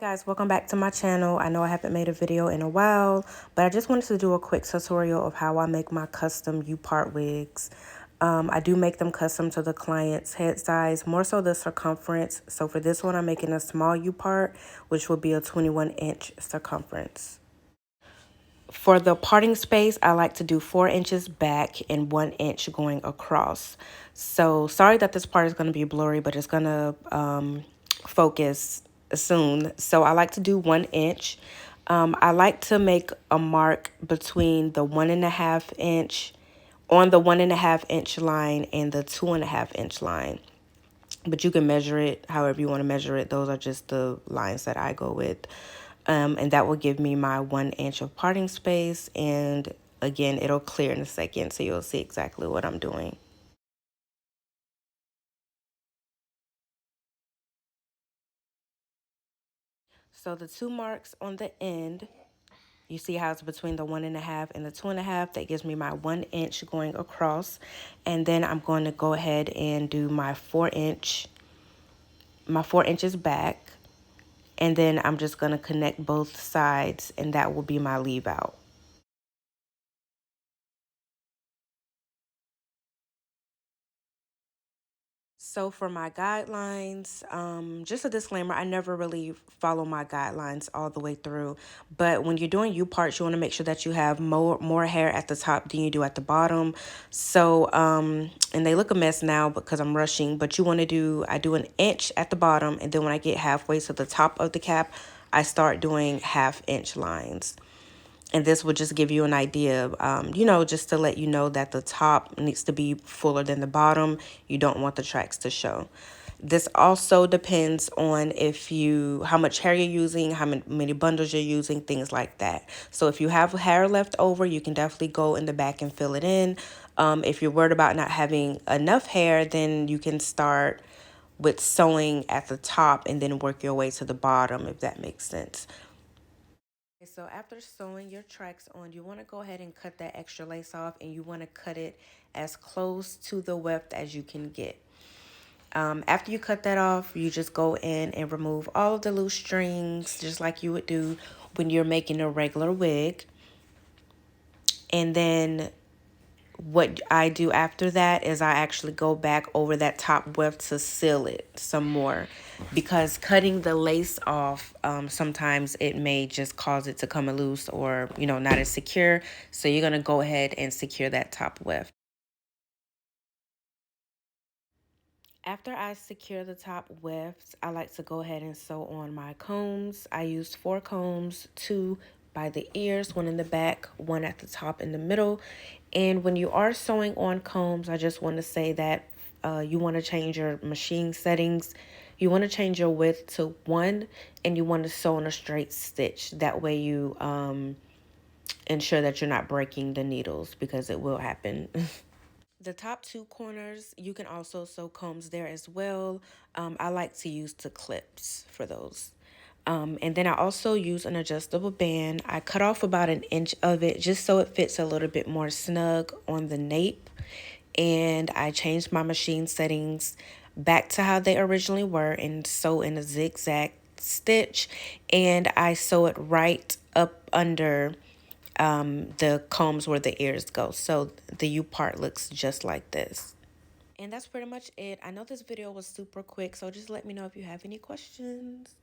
Guys, welcome back to my channel. I know I haven't made a video in a while, but I just wanted to do a quick tutorial of how I make my custom U-part wigs. I do make them custom to the client's head size, more so the circumference. So for this one, I'm making a small U-part, which will be a 21-inch circumference. For the parting space, I like to do 4 inches back and 1 inch going across. So sorry that this part is going to be blurry, but it's going to focus soon. So I like to do 1 inch. I like to make a mark between the 1.5 inch on the 1.5 inch line and the 2.5 inch line. But you can measure it however you want to measure it. Those are just the lines that I go with. And that will give me my 1 inch of parting space. And again, it'll clear in a second, so you'll see exactly what I'm doing. So the 2 marks on the end, you see how it's between the 1.5 and the 2.5. That gives me my 1 inch going across. And then I'm going to go ahead and do my 4 inches back. And then I'm just going to connect both sides, and that will be my leave out. So for my guidelines, just a disclaimer, I never really follow my guidelines all the way through. But when you're doing U-parts, you want to make sure that you have more hair at the top than you do at the bottom. So, and they look a mess now because I'm rushing, but you want to I do 1 inch at the bottom. And then when I get halfway to the top of the cap, I start doing 1/2 inch lines. And this will just give you an idea, just to let you know that the top needs to be fuller than the bottom. You don't want the tracks to show. This also depends on how much hair you're using, how many bundles you're using, things like that. So if you have hair left over, you can definitely go in the back and fill it in. If you're worried about not having enough hair, then you can start with sewing at the top and then work your way to the bottom, if that makes sense. So after sewing your tracks on, you want to go ahead and cut that extra lace off, and you want to cut it as close to the weft as you can get. After you cut that off, you just go in and remove all of the loose strings, just like you would do when you're making a regular wig. And then what I do after that is I actually go back over that top weft to seal it some more, because cutting the lace off, sometimes it may just cause it to come loose or, not as secure. So you're going to go ahead and secure that top weft. After I secure the top wefts, I like to go ahead and sew on my combs. I used 4 combs, 2 by the ears, 1 in the back, 1 at the top in the middle. And when you are sewing on combs, I just want to say that you want to change your machine settings. You want to change your width to 1, and you want to sew on a straight stitch. That way you ensure that you're not breaking the needles, because it will happen. The top 2 corners, you can also sew combs there as well. I like to use the clips for those. And then I also use an adjustable band. I cut off about 1 inch of it just so it fits a little bit more snug on the nape. And I changed my machine settings back to how they originally were and sew in a zigzag stitch. And I sew it right up under the combs where the ears go. So the U part looks just like this. And that's pretty much it. I know this video was super quick, so just let me know if you have any questions.